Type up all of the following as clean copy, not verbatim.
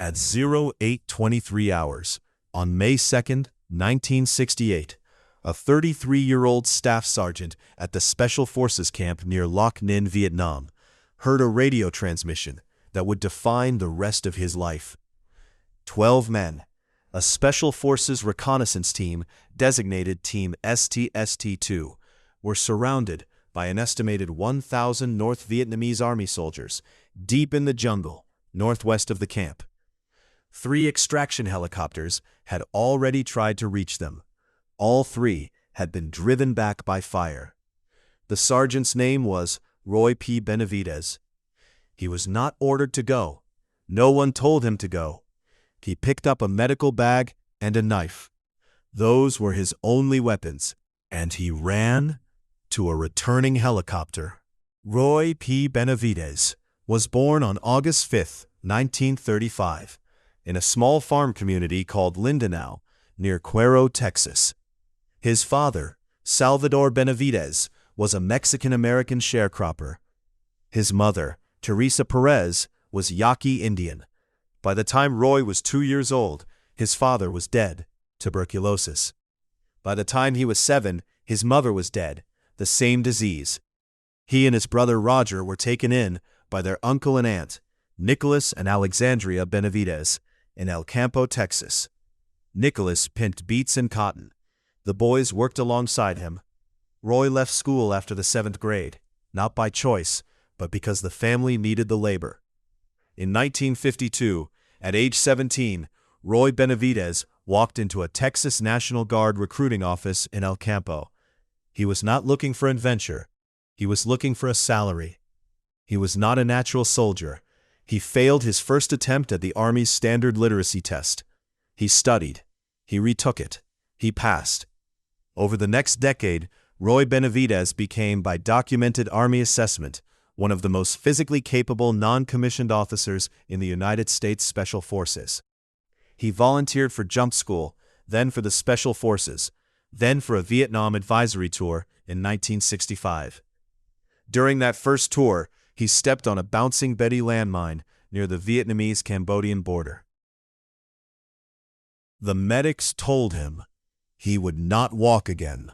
At 08:23 hours, on May 2nd, 1968, a 33-year-old staff sergeant at the Special Forces camp near Loc Ninh, Vietnam, heard a radio transmission that would define the rest of his life. 12 men, a Special Forces reconnaissance team designated Team STST-2, were surrounded by an estimated 1,000 North Vietnamese Army soldiers deep in the jungle northwest of the camp. 3 extraction helicopters had already tried to reach them. All 3 had been driven back by fire. The sergeant's name was Roy P. Benavidez. He was not ordered to go. No one told him to go. He picked up a medical bag and a knife. Those were his only weapons, and he ran to a returning helicopter. Roy P. Benavidez was born on August 5, 1935, in a small farm community called Lindenau, near Cuero, Texas. His father, Salvador Benavidez, was a Mexican-American sharecropper. His mother, Teresa Perez, was Yaqui Indian. By the time Roy was 2 years old, his father was dead, tuberculosis. By the time he was 7, his mother was dead, the same disease. He and his brother Roger were taken in by their uncle and aunt, Nicholas and Alexandria Benavidez, in El Campo, Texas. Nicholas picked beets and cotton. The boys worked alongside him. Roy left school after the 7th grade, not by choice, but because the family needed the labor. In 1952, at age 17, Roy Benavidez walked into a Texas National Guard recruiting office in El Campo. He was not looking for adventure. He was looking for a salary. He was not a natural soldier. He failed his first attempt at the Army's standard literacy test. He studied. He retook it. He passed. Over the next decade, Roy Benavidez became, by documented Army assessment, one of the most physically capable non-commissioned officers in the United States Special Forces. He volunteered for jump school, then for the Special Forces, then for a Vietnam advisory tour in 1965. During that first tour, he stepped on a bouncing Betty landmine near the Vietnamese-Cambodian border. The medics told him he would not walk again.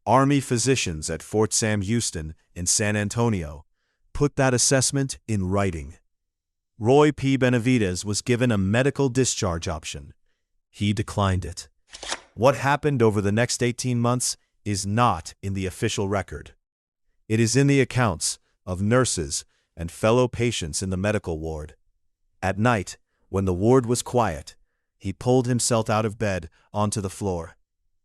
Army physicians at Fort Sam Houston in San Antonio put that assessment in writing. Roy P. Benavidez was given a medical discharge option. He declined it. What happened over the next 18 months is not in the official record. It is in the accounts of nurses and fellow patients in the medical ward. At night, when the ward was quiet, he pulled himself out of bed onto the floor.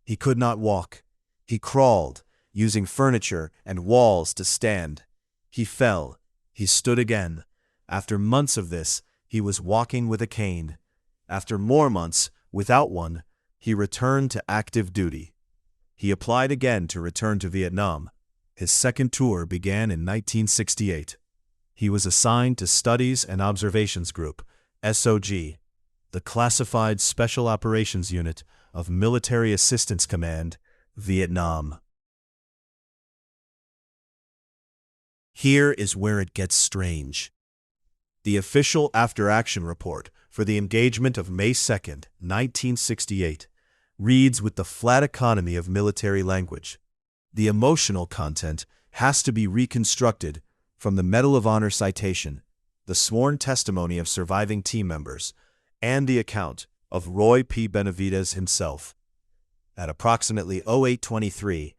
He could not walk. He crawled, using furniture and walls to stand. He fell. He stood again. After months of this, he was walking with a cane. After more months, without one, he returned to active duty. He applied again to return to Vietnam. His second tour began in 1968. He was assigned to Studies and Observations Group, SOG, the Classified Special Operations Unit of Military Assistance Command, Vietnam. Here is where it gets strange. The official after-action report for the engagement of May 2nd, 1968, reads with the flat economy of military language. The emotional content has to be reconstructed from the Medal of Honor citation, the sworn testimony of surviving team members, and the account of Roy P. Benavidez himself. At approximately 08:23,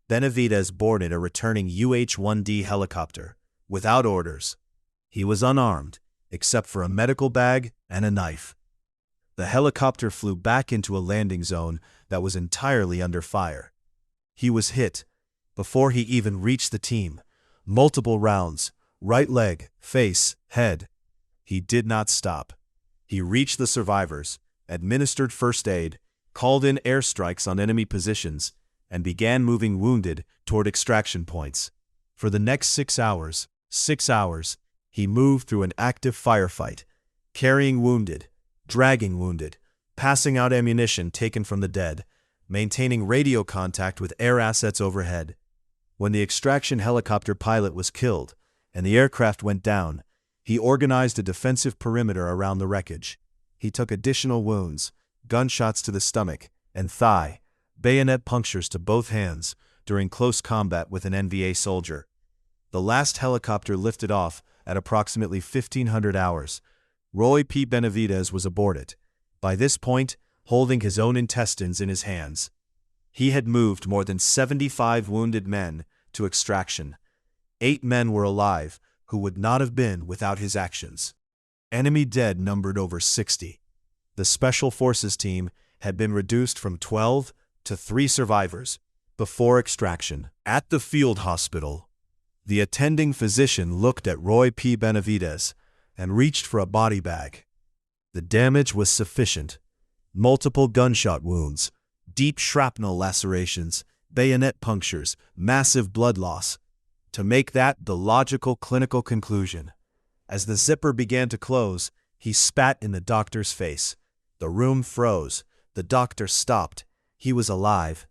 Benavidez boarded a returning UH-1D helicopter, without orders. He was unarmed, except for a medical bag and a knife. The helicopter flew back into a landing zone that was entirely under fire. He was hit, before he even reached the team, multiple rounds, right leg, face, head. He did not stop. He reached the survivors, administered first aid, called in airstrikes on enemy positions, and began moving wounded toward extraction points. For the next 6 hours, he moved through an active firefight, carrying wounded, dragging wounded, passing out ammunition taken from the dead, maintaining radio contact with air assets overhead. When the extraction helicopter pilot was killed and the aircraft went down, He organized a defensive perimeter around the wreckage. He took additional wounds, gunshots to the stomach and thigh, bayonet punctures to both hands during close combat with an NVA soldier. The last helicopter lifted off at approximately 1500 hours. Roy P. Benavidez was aboard it, by this point holding his own intestines in his hands. He had moved more than 75 wounded men to extraction. 8 men were alive who would not have been without his actions. Enemy dead numbered over 60. The Special Forces team had been reduced from 12 to 3 survivors before extraction. At the field hospital, the attending physician looked at Roy P. Benavidez and reached for a body bag. The damage was sufficient. Multiple gunshot wounds, deep shrapnel lacerations, bayonet punctures, massive blood loss, to make that the logical clinical conclusion. As the zipper began to close, he spat in the doctor's face. The room froze. The doctor stopped. He was alive.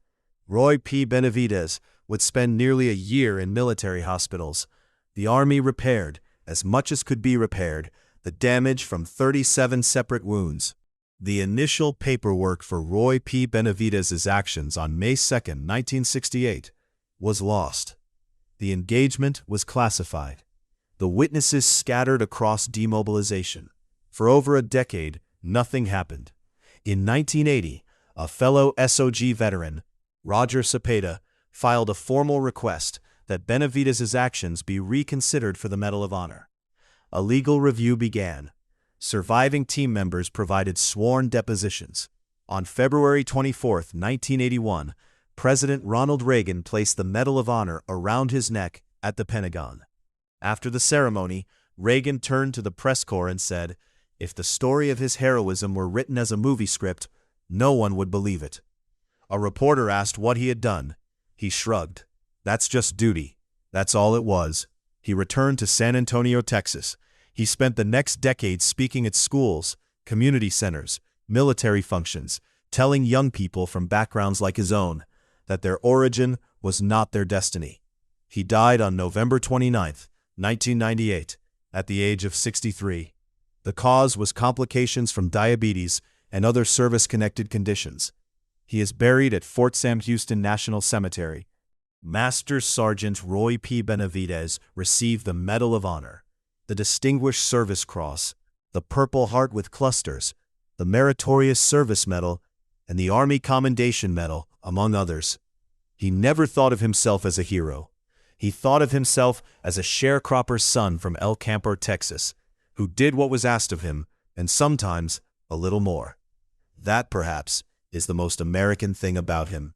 Roy P. Benavidez would spend nearly a year in military hospitals. The Army repaired, as much as could be repaired, the damage from 37 separate wounds. The initial paperwork for Roy P. Benavidez's actions on May 2, 1968, was lost. The engagement was classified. The witnesses scattered across demobilization. For over a decade, nothing happened. In 1980, a fellow SOG veteran, Roger Cepeda, filed a formal request that Benavidez's actions be reconsidered for the Medal of Honor. A legal review began. Surviving team members provided sworn depositions. On February 24, 1981, President Ronald Reagan placed the Medal of Honor around his neck at the Pentagon. After the ceremony, Reagan turned to the press corps and said, if the story of his heroism were written as a movie script, no one would believe it. A reporter asked what he had done. He shrugged. That's just duty. That's all it was. He returned to San Antonio, Texas. He spent the next decade speaking at schools, community centers, military functions, telling young people from backgrounds like his own that their origin was not their destiny. He died on November 29, 1998, at the age of 63. The cause was complications from diabetes and other service-connected conditions. He is buried at Fort Sam Houston National Cemetery. Master Sergeant Roy P. Benavidez received the Medal of Honor, the Distinguished Service Cross, the Purple Heart with Clusters, the Meritorious Service Medal, and the Army Commendation Medal, among others. He never thought of himself as a hero. He thought of himself as a sharecropper's son from El Campo, Texas, who did what was asked of him, and sometimes a little more. That, perhaps, is the most American thing about him.